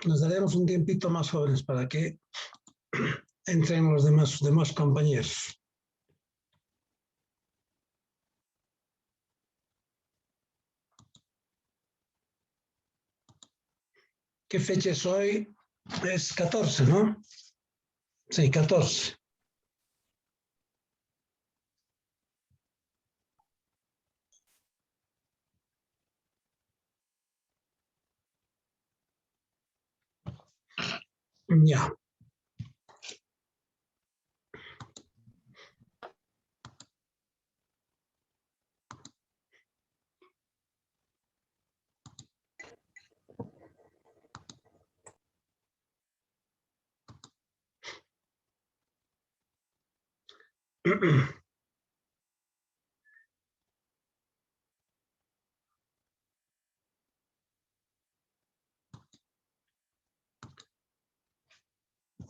Nos daremos un tiempito más jóvenes para que entren los demás compañeros. ¿Qué fecha es hoy? Es 14, ¿no? Sí, 14. Ya.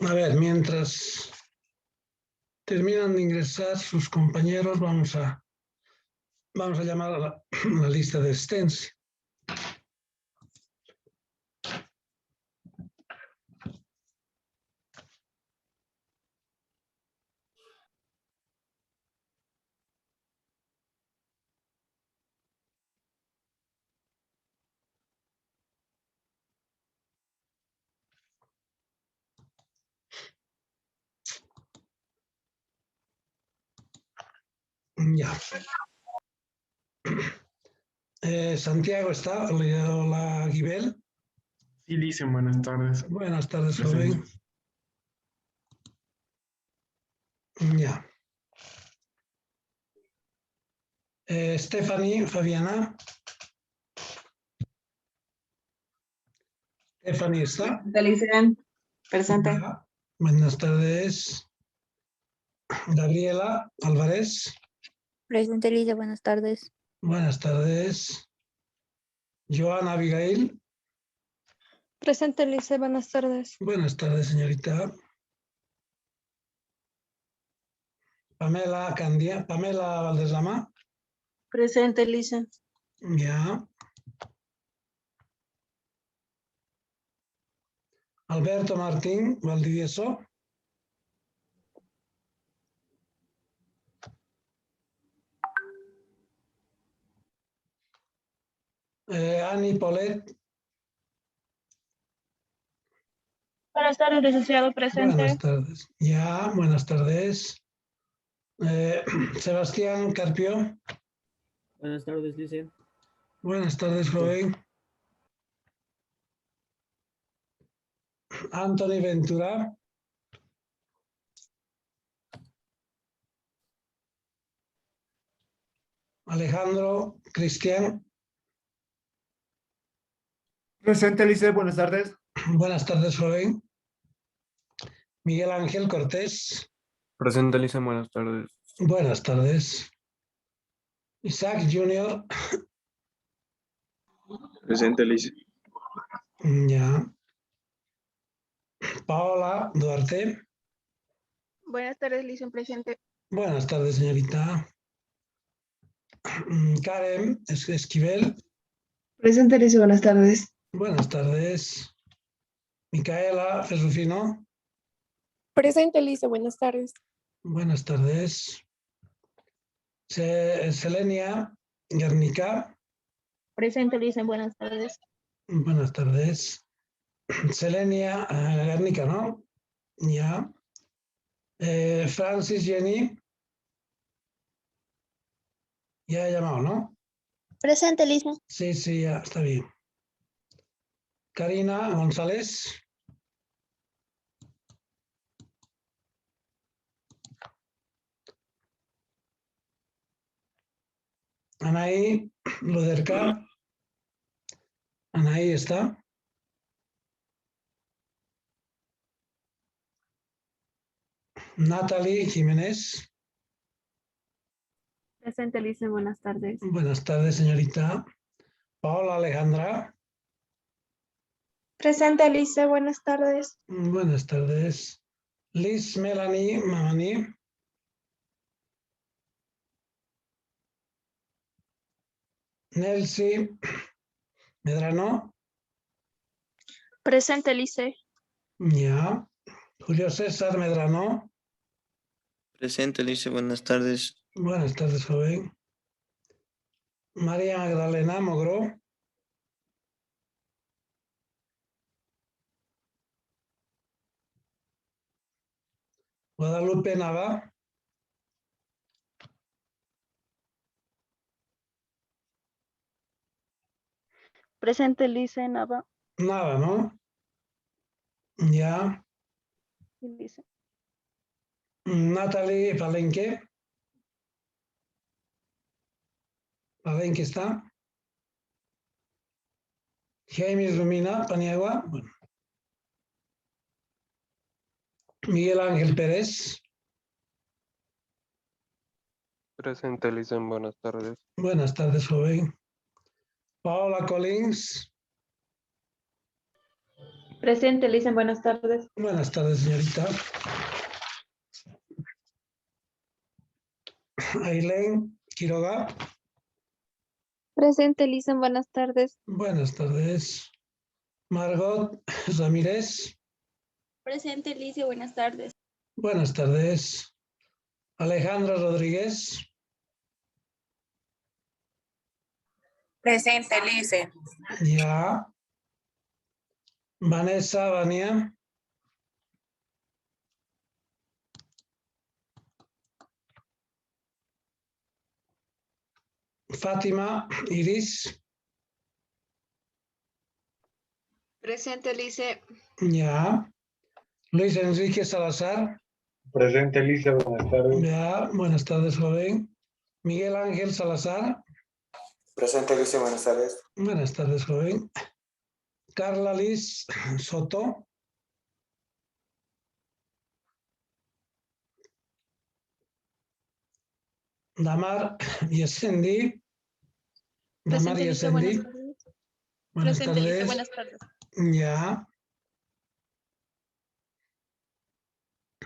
A ver, mientras terminan de ingresar sus compañeros, vamos a llamar a la lista de asistencia. Ya. Santiago está, hola Guibel. Sí, dicen buenas tardes. Buenas tardes, joven. Ya. Stephanie, Fabiana. Stephanie está. Presente. Ya. Buenas tardes. Gabriela Álvarez. Presente, Lidia, buenas tardes. Buenas tardes. Joana Abigail. Presente, Lice, buenas tardes. Buenas tardes, señorita. Pamela Valdeslama. Presente, Lice. Ya. Alberto Martín Valdivieso. Ani Polet. Buenas tardes, licenciado, presente. Buenas tardes. Ya, buenas tardes. Sebastián Carpio. Buenas tardes, Lice. Buenas tardes, joven. Anthony Ventura. Alejandro Cristian. Presente, Lice, buenas tardes. Buenas tardes, joven. Miguel Ángel Cortés. Presente, Lice, buenas tardes. Buenas tardes. Isaac Junior. Presente, Lice. Ya. Paola Duarte. Buenas tardes, Lice, presente. Buenas tardes, señorita. Karen Esquivel. Presente, Lice, buenas tardes. Buenas tardes. Micaela Ferrufino. Presente, Lice, buenas tardes. Buenas tardes. Selenia Guernica. Presente, Lice, buenas tardes. Buenas tardes. Selenia Guernica, ¿no? Ya. Francis Jenny. Ya he llamado, ¿no? Presente, Lice. Sí, ya está bien. Karina González. Anaí Luderca. Anaí está. Natalie Jiménez. Presente, Lice. Buenas tardes. Buenas tardes, señorita. Paola Alejandra. Presente, Lice. Buenas tardes. Buenas tardes. Liz Melanie Mamani. Nelcy Medrano. Presente, Lice. Ya. Julio César Medrano. Presente, Lice, buenas tardes. Buenas tardes, joven. María Magdalena Mogro. Guadalupe Nava. Presente, Lice. Nava. Nava, ¿no? Ya. Lice. Natalie Palenque. Palenque está. James Lumina Paniagua. Bueno. Miguel Ángel Pérez. Presente, Lice, buenas tardes. Buenas tardes, joven. Paola Collins. Presente, Lice. Buenas tardes. Buenas tardes, señorita. Ailén Quiroga. Presente, Lice. Buenas tardes. Buenas tardes. Margot Ramírez. Presente, Lice. Buenas tardes. Buenas tardes. Alejandra Rodríguez. Presente, Lice. Ya. Vanessa Bania. Fátima Iris. Presente, Lice. Ya. Luis Enrique Salazar. Presente, Lice, buenas tardes. Ya. Buenas tardes, joven. Miguel Ángel Salazar. Presente, Lice, buenas tardes. Buenas tardes, joven. Carla Liz Soto. Damar Yesendi. Damar Presente, Lice. Yesendi. Buenas tardes. Buenas Presente, Lice. tardes. Buenas tardes. Ya.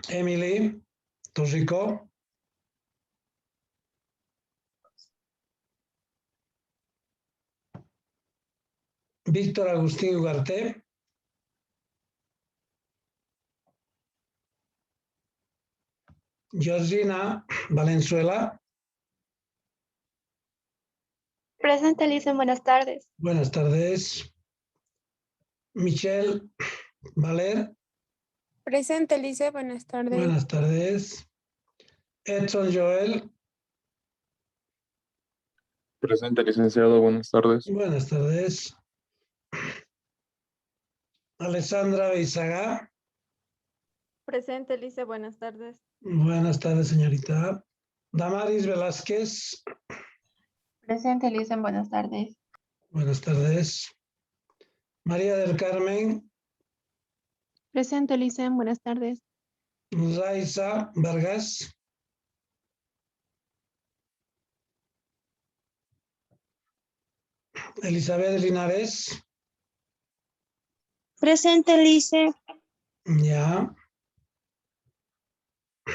Emily Torrico. Víctor Agustín Ugarte. Georgina Valenzuela. Presente, Lice. Buenas tardes. Buenas tardes. Michelle Valer. Presente, Lice. Buenas tardes. Buenas tardes. Edson Joel. Presente, licenciado, buenas tardes. Buenas tardes. Alessandra Beizaga. Presente, Lice. Buenas tardes. Buenas tardes, señorita. Damaris Velázquez. Presente, Lice. Buenas tardes. Buenas tardes. María del Carmen. Presente, Lice. Buenas tardes. Raiza Vargas. Elizabeth Linares. Presente, Lice. Ya.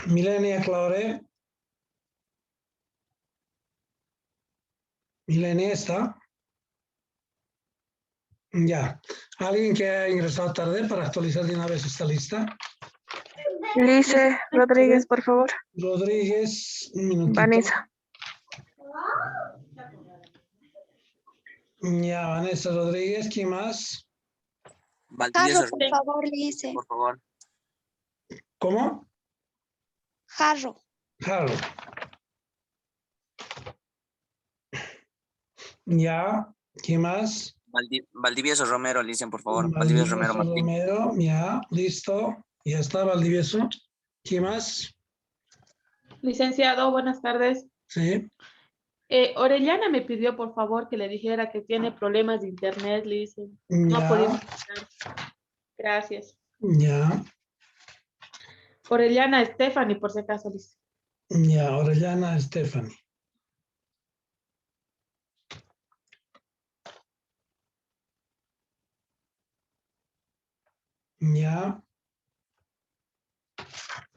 Milenia Claure. Milenia está. Ya. ¿Alguien que ha ingresado tarde para actualizar de una vez esta lista? Lice Rodríguez, por favor. Rodríguez, un minutito. Vanessa. Ya, Vanessa Rodríguez, ¿quién más? Jarro, por favor, Lice. Por favor. ¿Cómo? Jarro. Claro. Ya, ¿quién más? Valdivieso Romero, Lice, por favor. Valdivieso Romero Martín. Romero, ya, listo. Ya está, Valdivieso. ¿Quién más? Licenciado, buenas tardes. Sí. Orellana me pidió por favor que le dijera que tiene problemas de internet, le dice. No ha Ya. podido estar. Gracias. Ya. Orellana Stephanie, por si acaso, Lice. Ya, Orellana Stephanie. Ya.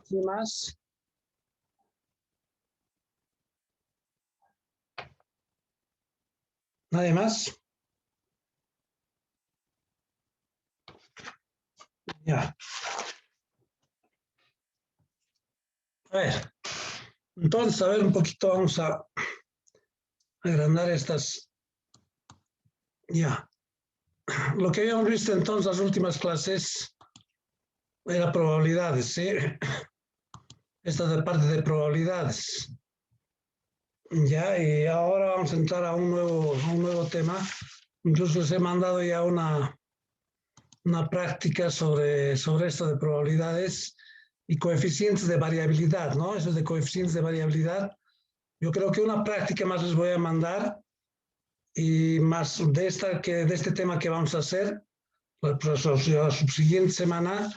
¿Qué más? ¿Nadie más? Ya. A ver. Entonces, a ver un poquito, vamos a agrandar estas. Ya. Lo que habíamos visto entonces las últimas clases era probabilidades, ¿sí? Esta es de parte de probabilidades. Ya, y ahora vamos a entrar a un nuevo tema. Incluso les he mandado ya una práctica sobre esto de probabilidades y coeficientes de variabilidad, ¿no? Eso de coeficientes de variabilidad. Yo creo que una práctica más les voy a mandar y más de este tema que vamos a hacer la subsiguiente semana,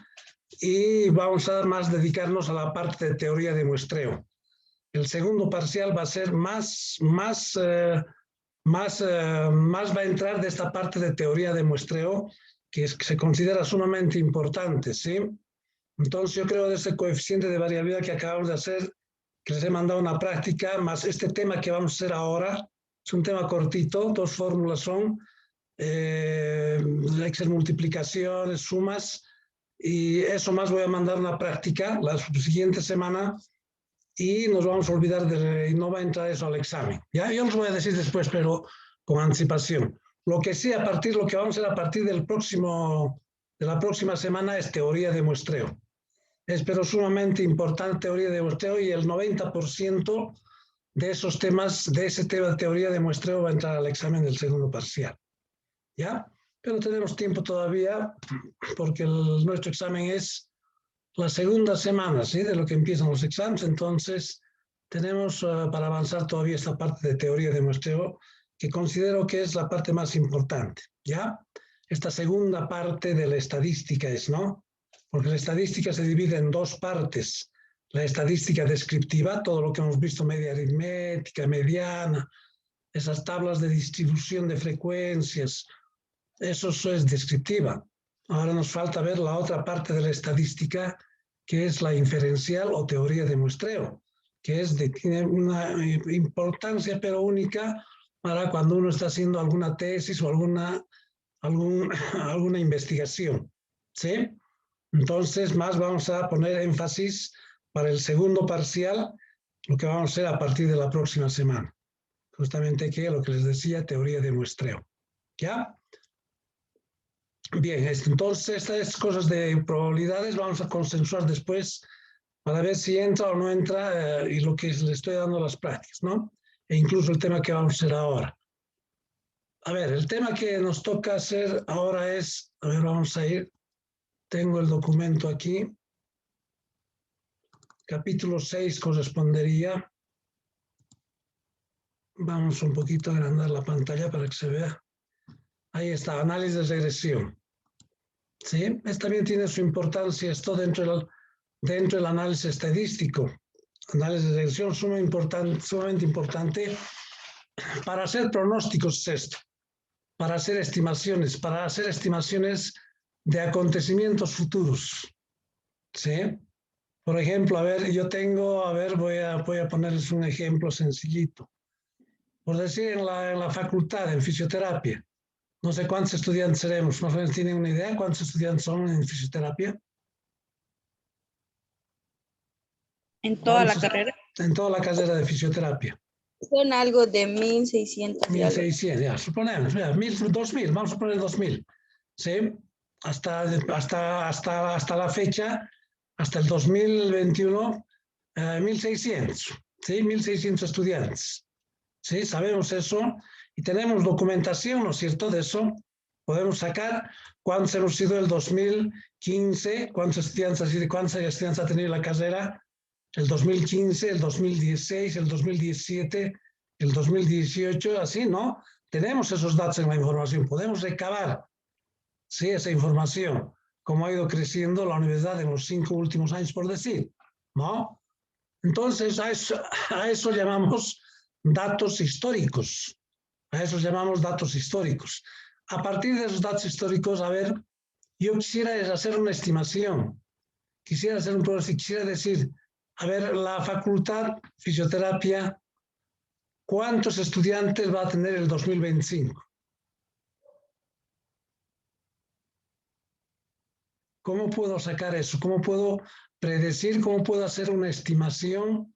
y vamos a más dedicarnos a la parte de teoría de muestreo. El segundo parcial va a ser más va a entrar de esta parte de teoría de muestreo que se considera sumamente importante, ¿sí? Entonces yo creo de ese coeficiente de variabilidad que acabamos de hacer, que les he mandado una práctica, más este tema que vamos a hacer ahora, es un tema cortito, 2 fórmulas son, Excel multiplicaciones, sumas, y eso más voy a mandar una práctica la siguiente semana y nos vamos a olvidar y no va a entrar eso al examen. Ya, yo os voy a decir después, pero con anticipación. Lo que sí, lo que vamos a hacer a partir de la próxima semana es teoría de muestreo. Es pero sumamente importante teoría de muestreo, y el 90% de esos temas, de ese tema de teoría de muestreo va a entrar al examen del segundo parcial. ¿Ya? Pero tenemos tiempo todavía, porque nuestro examen es la segunda semana, ¿sí? De lo que empiezan los exámenes. Entonces tenemos para avanzar todavía esta parte de teoría de muestreo, que considero que es la parte más importante, ¿ya? Esta segunda parte de la estadística es, ¿no? Porque la estadística se divide en 2 partes. La estadística descriptiva, todo lo que hemos visto, media aritmética, mediana, esas tablas de distribución de frecuencias, eso es descriptiva. Ahora nos falta ver la otra parte de la estadística, que es la inferencial o teoría de muestreo, que tiene una importancia pero única para cuando uno está haciendo alguna tesis o alguna investigación, ¿sí? Entonces, más vamos a poner énfasis para el segundo parcial, lo que vamos a hacer a partir de la próxima semana. Justamente lo que les decía, teoría de muestreo. ¿Ya? Bien, entonces estas cosas de probabilidades vamos a consensuar después para ver si entra o no entra, y lo que le estoy dando las prácticas, ¿no? E incluso el tema que vamos a hacer ahora. A ver, el tema que nos toca hacer ahora es, a ver, vamos a ir, tengo el documento aquí, capítulo 6 correspondería, vamos un poquito a agrandar la pantalla para que se vea, ahí está, análisis de regresión, ¿sí? También tiene su importancia esto dentro del análisis estadístico, análisis de regresión sumamente importante para hacer pronósticos, es esto, para hacer estimaciones de acontecimientos futuros, ¿sí? Por ejemplo, a ver, voy a ponerles un ejemplo sencillito. Por decir, en la facultad, en fisioterapia, no sé cuántos estudiantes seremos, ¿más o menos tienen una idea cuántos estudiantes son en fisioterapia? En toda la carrera. En toda la carrera de fisioterapia. Son algo de 1.600. 1.600, ya, suponemos, 2.000, vamos a poner 2.000, ¿sí? Hasta la fecha, hasta el 2021, 1.600, ¿sí? 1.600 estudiantes, ¿sí? Sabemos eso y tenemos documentación, ¿no es cierto?, de eso. Podemos sacar cuántos hemos sido el 2015, cuántos estudiantes ha tenido la carrera, el 2015, el 2016, el 2017, el 2018, así, ¿no? Tenemos esos datos en la información, podemos recabar, ¿sí?, esa información. cómo ha ido creciendo la universidad en los 5 últimos años, por decir, ¿no? Entonces, a eso llamamos datos históricos. A eso llamamos datos históricos. A partir de esos datos históricos, a ver, yo quisiera hacer una estimación. Quisiera hacer un pronóstico. Quisiera decir, a ver, la facultad fisioterapia, ¿cuántos estudiantes va a tener el 2025? ¿Cómo puedo sacar eso? ¿Cómo puedo predecir? ¿Cómo puedo hacer una estimación?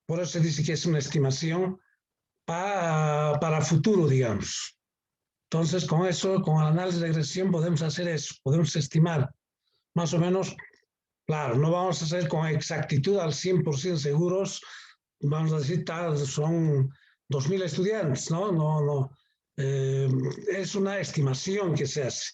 Por eso se dice que es una estimación para futuro, digamos. Entonces, con eso, con el análisis de regresión, podemos hacer eso. Podemos estimar más o menos, claro, no vamos a hacer con exactitud al 100% seguros. Vamos a decir, son 2.000 estudiantes, ¿no? No. Es una estimación que se hace.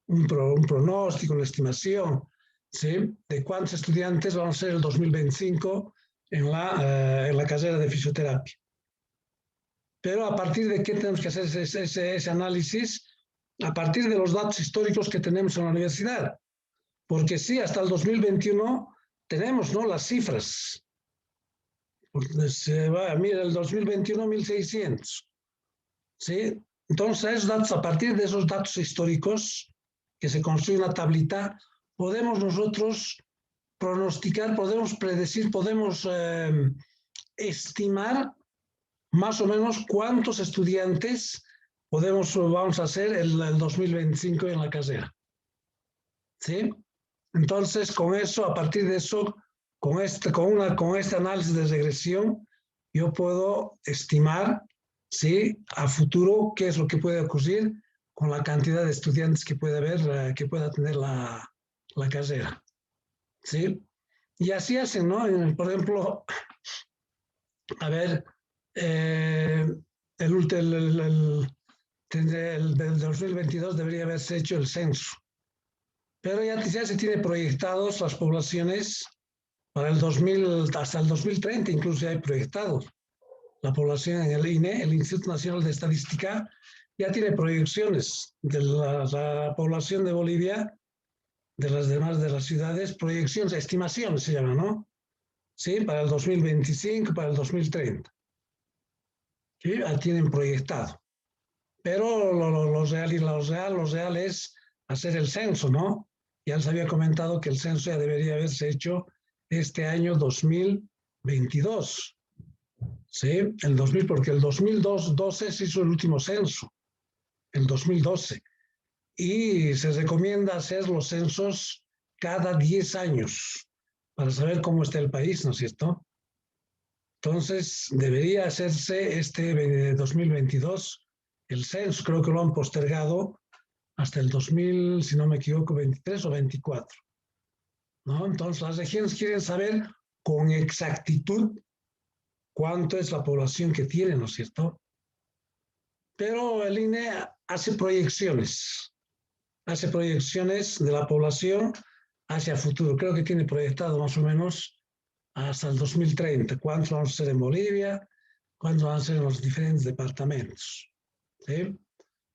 Un pronóstico, una estimación, ¿sí? De cuántos estudiantes van a ser el 2025 en la carrera de fisioterapia. Pero a partir de qué tenemos que hacer ese análisis, a partir de los datos históricos que tenemos en la universidad. Porque sí, hasta el 2021 tenemos, ¿no?, las cifras. Mira, el 2021, 1.600. ¿Sí? Entonces, a partir de esos datos históricos, que se construye una tablita, podemos nosotros pronosticar, podemos predecir, podemos estimar más o menos cuántos estudiantes vamos a hacer el 2025 en la carrera. ¿Sí? Entonces, con eso, a partir de eso, con este análisis de regresión, yo puedo estimar, ¿sí?, a futuro qué es lo que puede ocurrir con la cantidad de estudiantes que puede haber, que pueda tener la carrera. ¿Sí? Y así hacen, ¿no? Por ejemplo, a ver, del 2022 debería haberse hecho el censo. Pero ya se tiene proyectados las poblaciones para el 2000, hasta el 2030 incluso ya hay proyectados. La población en el INE, el Instituto Nacional de Estadística, ya tiene proyecciones de la población de Bolivia, de las demás de las ciudades, proyecciones, estimaciones se llama, ¿no? Sí, para el 2025, para el 2030. ¿Sí? Ya tienen proyectado. Pero lo real es hacer el censo, ¿no? Ya les había comentado que el censo ya debería haberse hecho este año 2022. ¿Sí? El 2000, porque el 2012 se hizo el último censo. El 2012. Y se recomienda hacer los censos cada 10 años para saber cómo está el país, ¿no es cierto? Entonces, debería hacerse este 2022 el censo. Creo que lo han postergado hasta el 2000, si no me equivoco, 23 o 24. ¿No? Entonces, las regiones quieren saber con exactitud cuánto es la población que tienen, ¿no es cierto? Pero el INE hace proyecciones de la población hacia el futuro. Creo que tiene proyectado más o menos hasta el 2030. ¿Cuántos van a ser en Bolivia? ¿Cuántos van a ser en los diferentes departamentos? ¿Sí?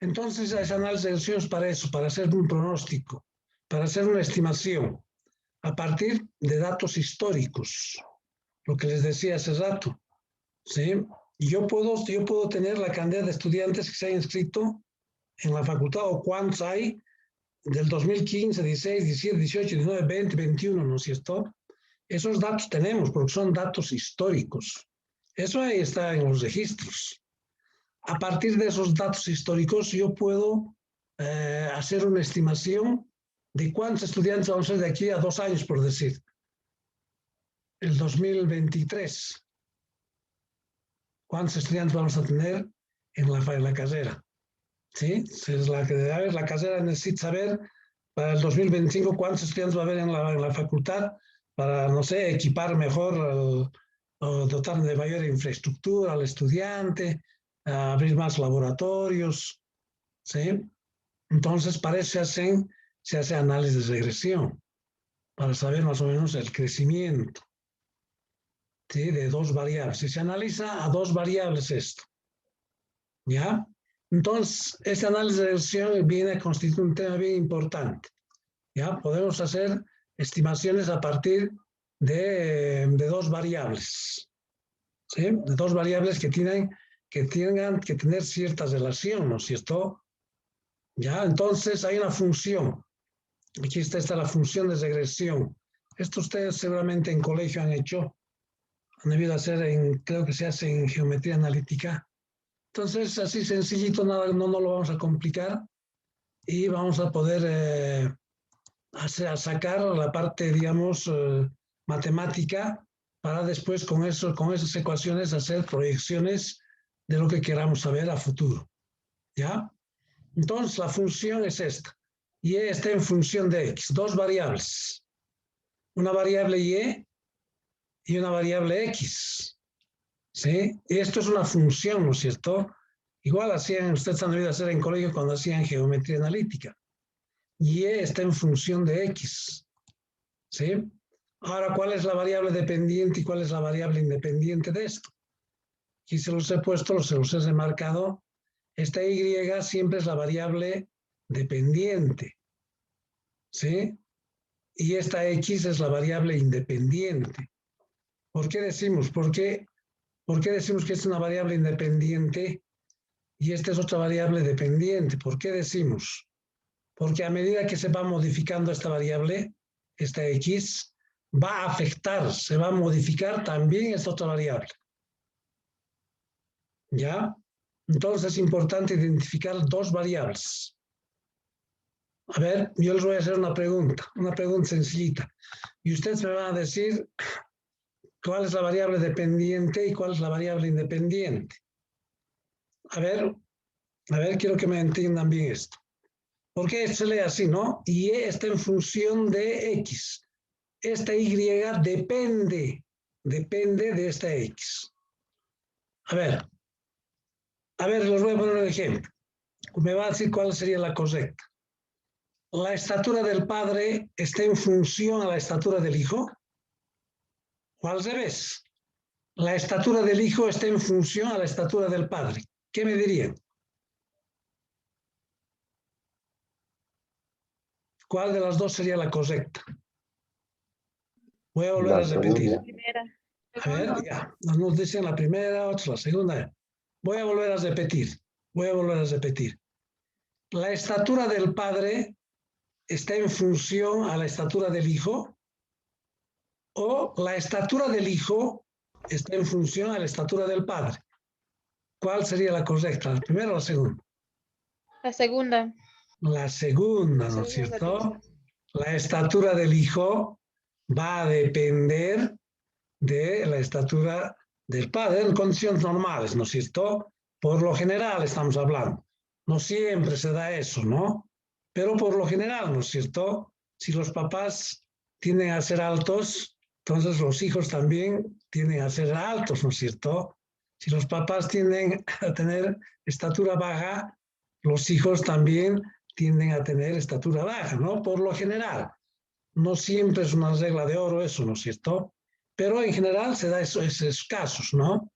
Entonces, ese análisis de elecciones para eso, para hacer un pronóstico, para hacer una estimación, a partir de datos históricos, lo que les decía hace rato. ¿Sí? Y yo puedo tener la cantidad de estudiantes que se han inscrito en la facultad o cuántos hay del 2015, 16, 17, 18, 19, 20, 21, ¿no es cierto? Esos datos tenemos porque son datos históricos. Eso ahí está en los registros. A partir de esos datos históricos yo puedo hacer una estimación de cuántos estudiantes vamos a ser de aquí a 2 años, por decir. El 2023. ¿Cuántos estudiantes vamos a tener en la carrera? ¿Sí? La carrera necesita saber para el 2025 cuántos estudiantes va a haber en la facultad para, no sé, equipar mejor o dotar de mayor infraestructura al estudiante, abrir más laboratorios. ¿Sí? Entonces, para eso se hace análisis de regresión, para saber más o menos el crecimiento. ¿Sí? De 2 variables. Si se analiza a 2 variables esto. ¿Ya? Entonces, este análisis de regresión viene a constituir un tema bien importante. Ya podemos hacer estimaciones a partir de dos variables, ¿sí? De dos variables que tengan que tener cierta relación, ¿no es cierto? Ya, entonces hay una función. Aquí está la función de regresión. Esto ustedes seguramente en colegio han hecho, han debido hacer, creo que se hace en geometría analítica. Entonces, así sencillito, nada, no lo vamos a complicar y vamos a poder a sacar la parte, digamos, matemática para después con esas ecuaciones hacer proyecciones de lo que queramos saber a futuro. ¿Ya? Entonces, la función es esta. Y está en función de x, dos variables. Una variable y una variable x. ¿Sí? Y esto es una función, ¿no es cierto? Igual ustedes han debido hacer en colegio cuando hacían geometría analítica. Y está en función de x. ¿Sí? Ahora, ¿cuál es la variable dependiente y cuál es la variable independiente de esto? Aquí se los he puesto, se los he remarcado. Esta y siempre es la variable dependiente. ¿Sí? Y esta x es la variable independiente. ¿Por qué decimos? ¿Por qué decimos que es una variable independiente y esta es otra variable dependiente? ¿Por qué decimos? Porque a medida que se va modificando esta variable, esta x, va a afectar, se va a modificar también esta otra variable. ¿Ya? Entonces es importante identificar dos variables. A ver, yo les voy a hacer una pregunta sencillita. Y ustedes me van a decir cuál es la variable dependiente y cuál es la variable independiente. A ver, quiero que me entiendan bien esto. ¿Por qué se lee así, no? Y está en función de x. Esta y depende de esta x. A ver, les voy a poner un ejemplo. Me va a decir cuál sería la correcta. ¿La estatura del padre está en función a la estatura del hijo? ¿O al revés? La estatura del hijo está en función a la estatura del padre. ¿Qué me dirían? ¿Cuál de las dos sería la correcta? Voy a volver a repetir. A ver, ya. Nos dicen la primera, otra la segunda. Voy a volver a repetir. La estatura del padre está en función a la estatura del hijo, o la estatura del hijo está en función a la estatura del padre. ¿Cuál sería la correcta? ¿La primera o la segunda? La segunda. La segunda, ¿no es cierto? La estatura del hijo va a depender de la estatura del padre en condiciones normales, ¿no es cierto? Por lo general estamos hablando. No siempre se da eso, ¿no? Pero por lo general, ¿no es cierto? Si los papás tienden a ser altos, entonces los hijos también tienden a ser altos, ¿no es cierto? Si los papás tienden a tener estatura baja, los hijos también tienden a tener estatura baja, ¿no? Por lo general. No siempre es una regla de oro eso, ¿no es cierto? Pero en general se da esos casos, ¿no?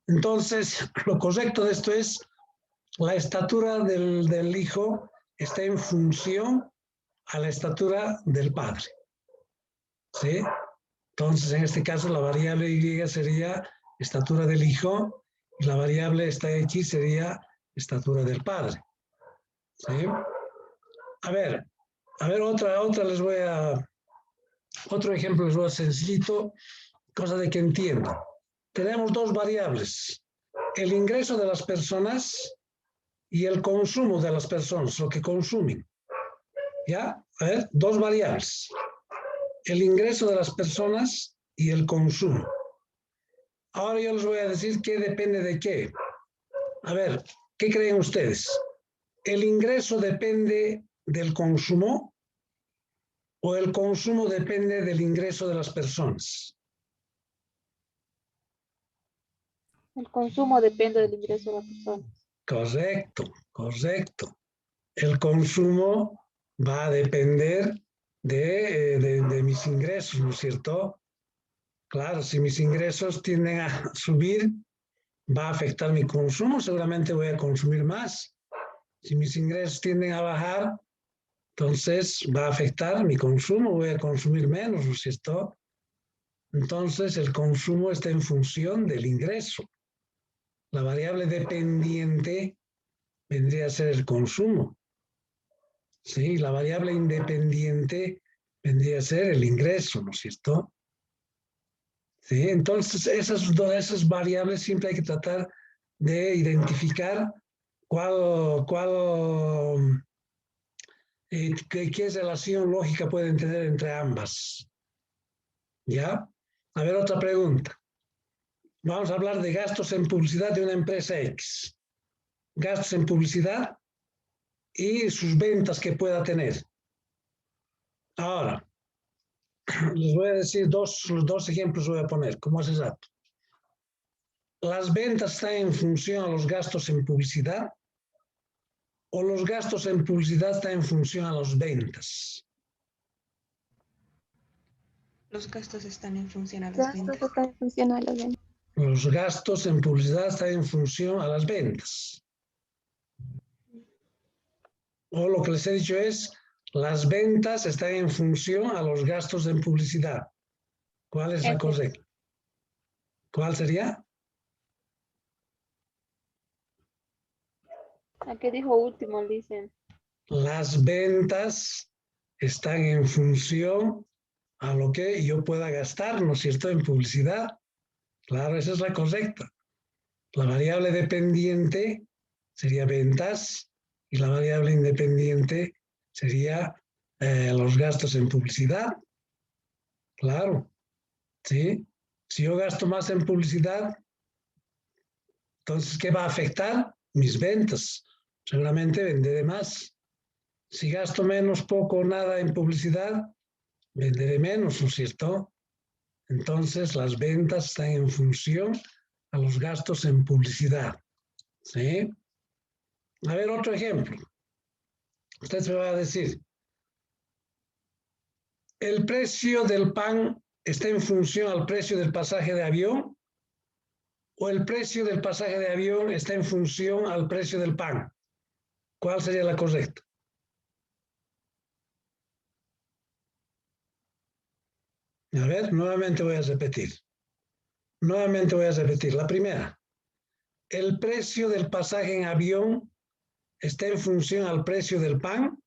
Entonces, lo correcto de esto es la estatura del hijo está en función a la estatura del padre. ¿Sí? Entonces, en este caso, la variable y sería estatura del hijo y la variable esta x sería estatura del padre. ¿Sí? A ver, otro ejemplo les voy a sencillito, cosa de que entiendan. Tenemos dos variables, el ingreso de las personas y el consumo de las personas, lo que consumen. ¿Ya? A ver, dos variables. El ingreso de las personas y el consumo. Ahora yo les voy a decir qué depende de qué. A ver, ¿qué creen ustedes? ¿El ingreso depende del consumo o el consumo depende del ingreso de las personas? El consumo depende del ingreso de la persona. Correcto. El consumo va a depender de mis ingresos, ¿no es cierto? Claro, si mis ingresos tienden a subir, va a afectar mi consumo, seguramente voy a consumir más. Si mis ingresos tienden a bajar, Entonces va a afectar mi consumo, voy a consumir menos, ¿no es cierto? Entonces el consumo está en función del ingreso. La variable dependiente vendría a ser el consumo. Sí, la variable independiente vendría a ser el ingreso, ¿no es cierto? Sí, entonces esas variables siempre hay que tratar de identificar qué relación lógica pueden tener entre ambas. ¿Ya? A ver, otra pregunta. Vamos a hablar de gastos en publicidad de una empresa X. Gastos en publicidad y sus ventas que pueda tener. Ahora, les voy a decir dos ejemplos, voy a poner, como es exacto. ¿Las ventas están en función a los gastos en publicidad o los gastos en publicidad están en función a las ventas? Los gastos están en función a las Gastos ventas. están en función a las ventas. Los gastos en publicidad están en función a las ventas. O lo que les he dicho es, las ventas están en función a los gastos en publicidad. ¿Cuál es la correcta? ¿Cuál sería? ¿A qué dijo último, dicen? Las ventas están en función a lo que yo pueda gastar, ¿no es cierto?, en publicidad. Claro, esa es la correcta. La variable dependiente sería ventas y la variable independiente sería los gastos en publicidad. Claro, ¿sí? Si yo gasto más en publicidad, entonces, ¿qué va a afectar? Mis ventas. Seguramente venderé más. Si gasto menos, poco o nada en publicidad, venderé menos, ¿no es cierto? Entonces, las ventas están en función a los gastos en publicidad. ¿Sí? A ver, otro ejemplo. Usted me va a decir, ¿el precio del pan está en función al precio del pasaje de avión? ¿O el precio del pasaje de avión está en función al precio del pan? ¿Cuál sería la correcta? A ver, nuevamente voy a repetir. La primera, ¿el precio del pasaje en avión está en función al precio del pan?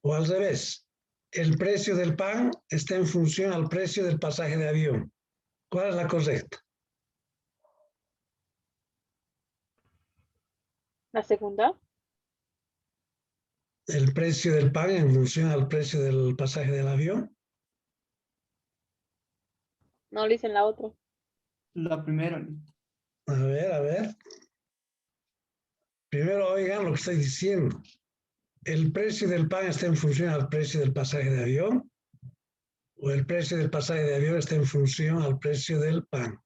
¿O al revés? ¿El precio del pan está en función al precio del pasaje de avión? ¿Cuál es la correcta? ¿La segunda? ¿El precio del pan en función al precio del pasaje del avión? No, dicen la otra. La primera. A ver. Primero oigan lo que estoy diciendo. ¿El precio del pan está en función al precio del pasaje de avión? ¿O el precio del pasaje de avión está en función al precio del pan?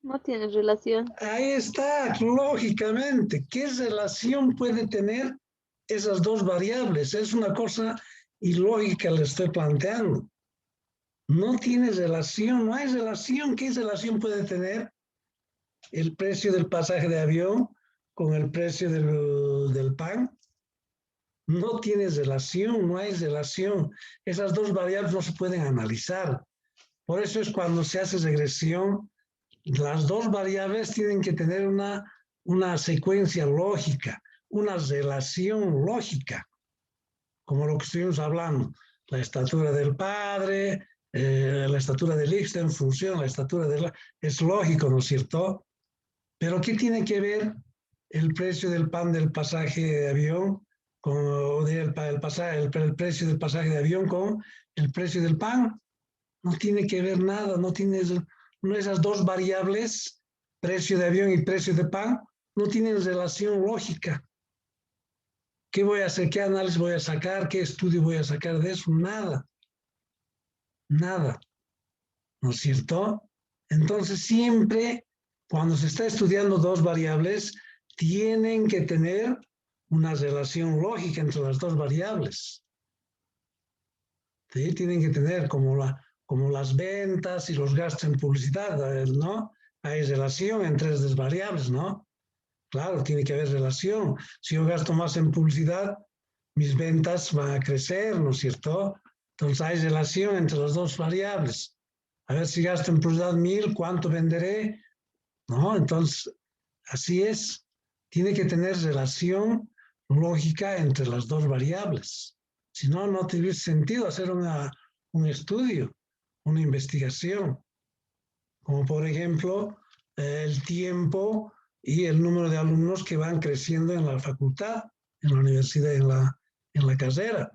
No tiene relación. Ahí está, lógicamente. ¿Qué relación puede tener esas dos variables? Es una cosa ilógica, le estoy planteando. No tiene relación, no hay relación. ¿Qué relación puede tener el precio del pasaje de avión con el precio del pan? No tiene relación, no hay relación. Esas dos variables no se pueden analizar. Por eso es cuando se hace regresión, las dos variables tienen que tener una secuencia lógica, una relación lógica, como lo que estuvimos hablando. La estatura del padre, la estatura del hijo está en función, la estatura es lógico, ¿no es cierto? Pero ¿qué tiene que ver el precio del pan del pasaje de avión el precio del pasaje de avión con el precio del pan? No tiene que ver nada, no esas dos variables, precio de avión y precio de pan, no tienen relación lógica. ¿Qué voy a hacer? ¿Qué análisis voy a sacar? ¿Qué estudio voy a sacar de eso? Nada. Nada. ¿No es cierto? Entonces siempre, cuando se está estudiando dos variables, tienen que tener una relación lógica entre las dos variables. ¿Sí? Tienen que tener como las ventas y los gastos en publicidad, ¿no? Hay relación entre esas variables, ¿no? Claro, tiene que haber relación. Si yo gasto más en publicidad, mis ventas van a crecer, ¿no es cierto? Entonces hay relación entre las dos variables. A ver si gasto en publicidad 1.000, ¿cuánto venderé? ¿No? Entonces, así es. Tiene que tener relación lógica entre las dos variables. Si no, no tiene sentido hacer un estudio, una investigación. Como por ejemplo, el tiempo y el número de alumnos que van creciendo en la facultad, en la universidad, en la carrera.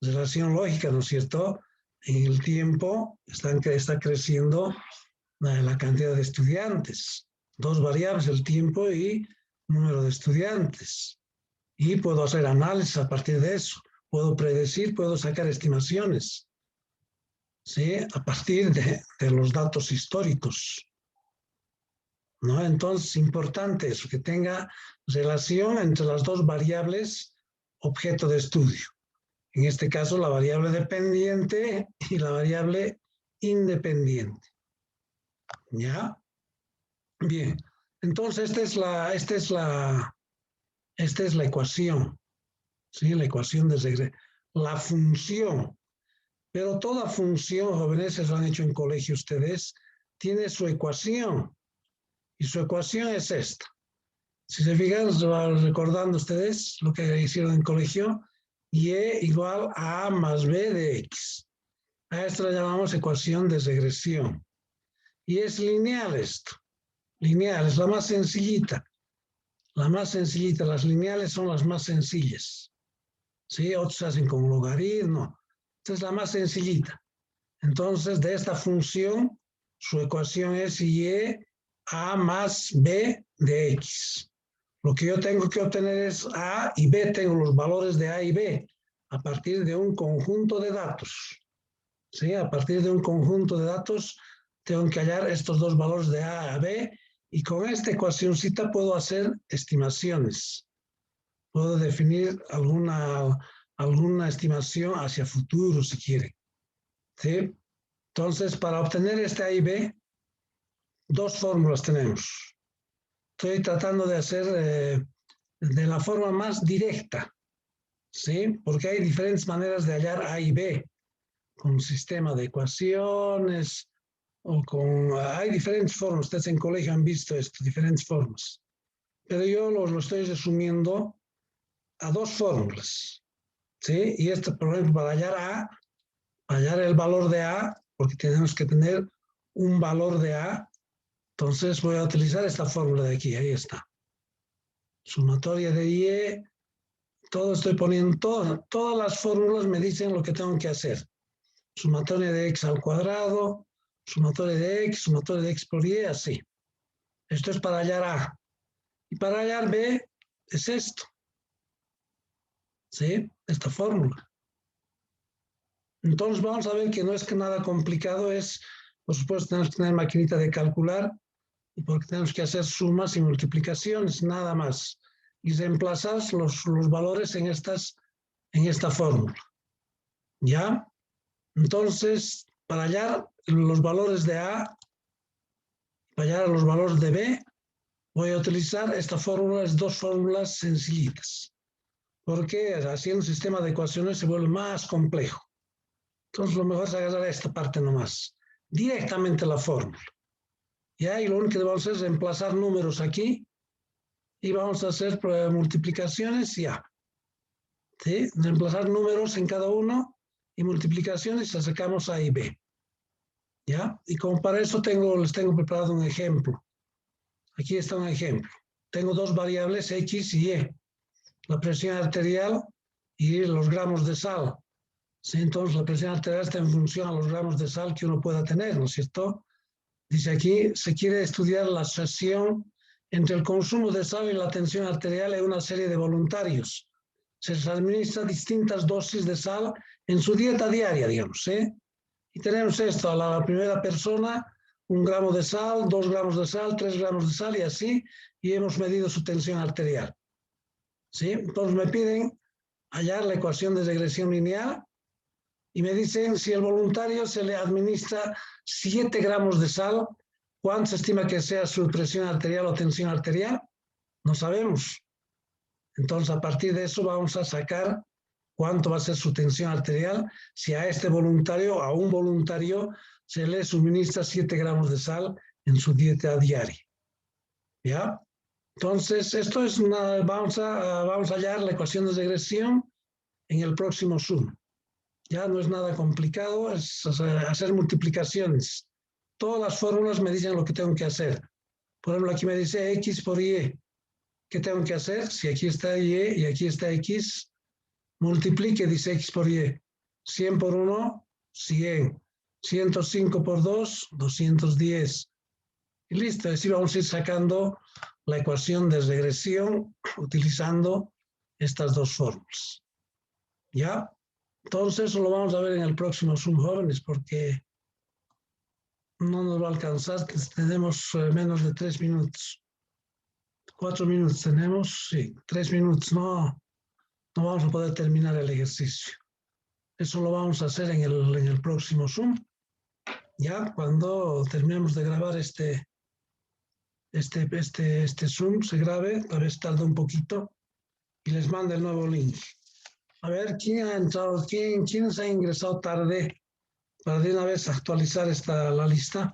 Relación lógica, ¿no es cierto? En el tiempo está creciendo la cantidad de estudiantes. Dos variables, el tiempo y número de estudiantes. Y puedo hacer análisis a partir de eso. Puedo predecir, puedo sacar estimaciones. ¿Sí? A partir de los datos históricos. ¿No? Entonces, importante eso, que tenga relación entre las dos variables objeto de estudio. En este caso, la variable dependiente y la variable independiente. ¿Ya? Bien. Entonces, esta es la ecuación. ¿Sí? La ecuación de regresión. La función. Pero toda función, jóvenes, eso lo han hecho en colegio ustedes, tiene su ecuación. Y su ecuación es esta. Si se fijan, recordando ustedes lo que hicieron en colegio, y igual a A más B de X. A esto la llamamos ecuación de regresión. Y es lineal esto. Lineal, es la más sencillita. La más sencillita, las lineales son las más sencillas. ¿Sí? Otros hacen con logaritmo. Esta es la más sencillita. Entonces, de esta función, su ecuación es y A más B de X. Lo que yo tengo que obtener es A y B, tengo los valores de A y B a partir de un conjunto de datos. ¿Sí? A partir de un conjunto de datos tengo que hallar estos dos valores de A a B y con esta ecuacióncita puedo hacer estimaciones. Puedo definir alguna estimación hacia futuro si quiere. ¿Sí? Entonces, para obtener este A y B, dos fórmulas tenemos. Estoy tratando de hacer de la forma más directa, ¿sí? Porque hay diferentes maneras de hallar A y B, con un sistema de ecuaciones, o hay diferentes formas. Ustedes en colegio han visto esto, diferentes formas. Pero yo lo estoy resumiendo a dos fórmulas, ¿sí? Y esto, por ejemplo, para hallar el valor de A, porque tenemos que tener un valor de A, entonces voy a utilizar esta fórmula de aquí, ahí está. Sumatoria de IE, todo estoy poniendo, todas las fórmulas me dicen lo que tengo que hacer. Sumatoria de X al cuadrado, sumatoria de X por Y, así. Esto es para hallar A. Y para hallar B es esto. ¿Sí? Esta fórmula. Entonces vamos a ver que no es que nada complicado, es, por supuesto, tenemos que tener maquinita de calcular, porque tenemos que hacer sumas y multiplicaciones, nada más. Y reemplazar los valores en esta fórmula. ¿Ya? Entonces, para hallar los valores de A, para hallar los valores de B, voy a utilizar esta fórmula, es dos fórmulas sencillitas. Porque haciendo un sistema de ecuaciones se vuelve más complejo. Entonces, lo mejor es agarrar esta parte nomás. Directamente la fórmula. ¿Ya? Y lo único que vamos a hacer es reemplazar números aquí y vamos a hacer multiplicaciones ya. ¿Sí? Reemplazar números en cada uno y multiplicaciones y sacamos A y B. ¿Ya? Y como para eso les tengo preparado un ejemplo. Aquí está un ejemplo. Tengo dos variables X y Y. La presión arterial y los gramos de sal. ¿Sí? Entonces la presión arterial está en función a los gramos de sal que uno pueda tener, ¿no es cierto? Dice aquí, se quiere estudiar la asociación entre el consumo de sal y la tensión arterial en una serie de voluntarios. Se les administra distintas dosis de sal en su dieta diaria, digamos, ¿eh? Y tenemos esto, a la primera persona, 1 gramo de sal, 2 gramos de sal, 3 gramos de sal y así, y hemos medido su tensión arterial. ¿Sí? Entonces me piden hallar la ecuación de regresión lineal y me dicen si el voluntario se le administra 7 gramos de sal, ¿cuánto se estima que sea su presión arterial o tensión arterial? No sabemos. Entonces, a partir de eso vamos a sacar cuánto va a ser su tensión arterial si a un voluntario, se le suministra 7 gramos de sal en su dieta diaria. ¿Ya? Entonces, esto es vamos a hallar la ecuación de regresión en el próximo Zoom. Ya no es nada complicado, es hacer multiplicaciones. Todas las fórmulas me dicen lo que tengo que hacer. Por ejemplo, aquí me dice X por Y. ¿Qué tengo que hacer? Si aquí está Y y aquí está X, multiplique, dice X por Y. 100 por 1, 100. 105 por 2, 210. Y listo, así vamos a ir sacando la ecuación de regresión utilizando estas dos fórmulas. ¿Ya? Entonces, eso lo vamos a ver en el próximo Zoom, jóvenes, porque no nos va a alcanzar, que tenemos menos de 3 minutos. 4 minutos tenemos, sí, 3 minutos, no vamos a poder terminar el ejercicio. Eso lo vamos a hacer en el próximo Zoom. Ya, cuando terminemos de grabar este Zoom, se grabe, tal vez tarde un poquito, y les mando el nuevo link. A ver, ¿quién ha entrado? ¿Quién se ha ingresado tarde para de una vez actualizar la lista?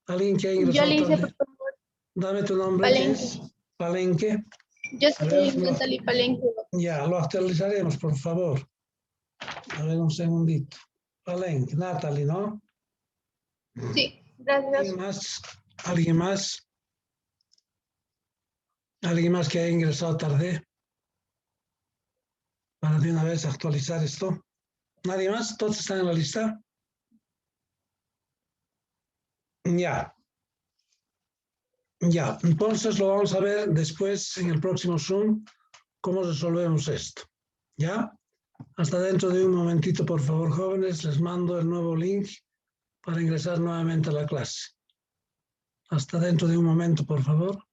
¿Alguien que ha ingresado Yo le hice, tarde? por favor. Dame tu nombre. Palenque. ¿Qué es? Palenque. Yo A ver, soy Natalie Palenque. Ya, lo actualizaremos, por favor. A ver, un segundito. Palenque, Natalie, ¿no? Sí, gracias. ¿Alguien más? ¿Alguien más? ¿Alguien más que haya ingresado tarde? Para de una vez actualizar esto. ¿Nadie más? ¿Todos están en la lista? Ya. Ya, entonces lo vamos a ver después en el próximo Zoom, cómo resolvemos esto. ¿Ya? Hasta dentro de un momentito, por favor, jóvenes, les mando el nuevo link para ingresar nuevamente a la clase. Hasta dentro de un momento, por favor.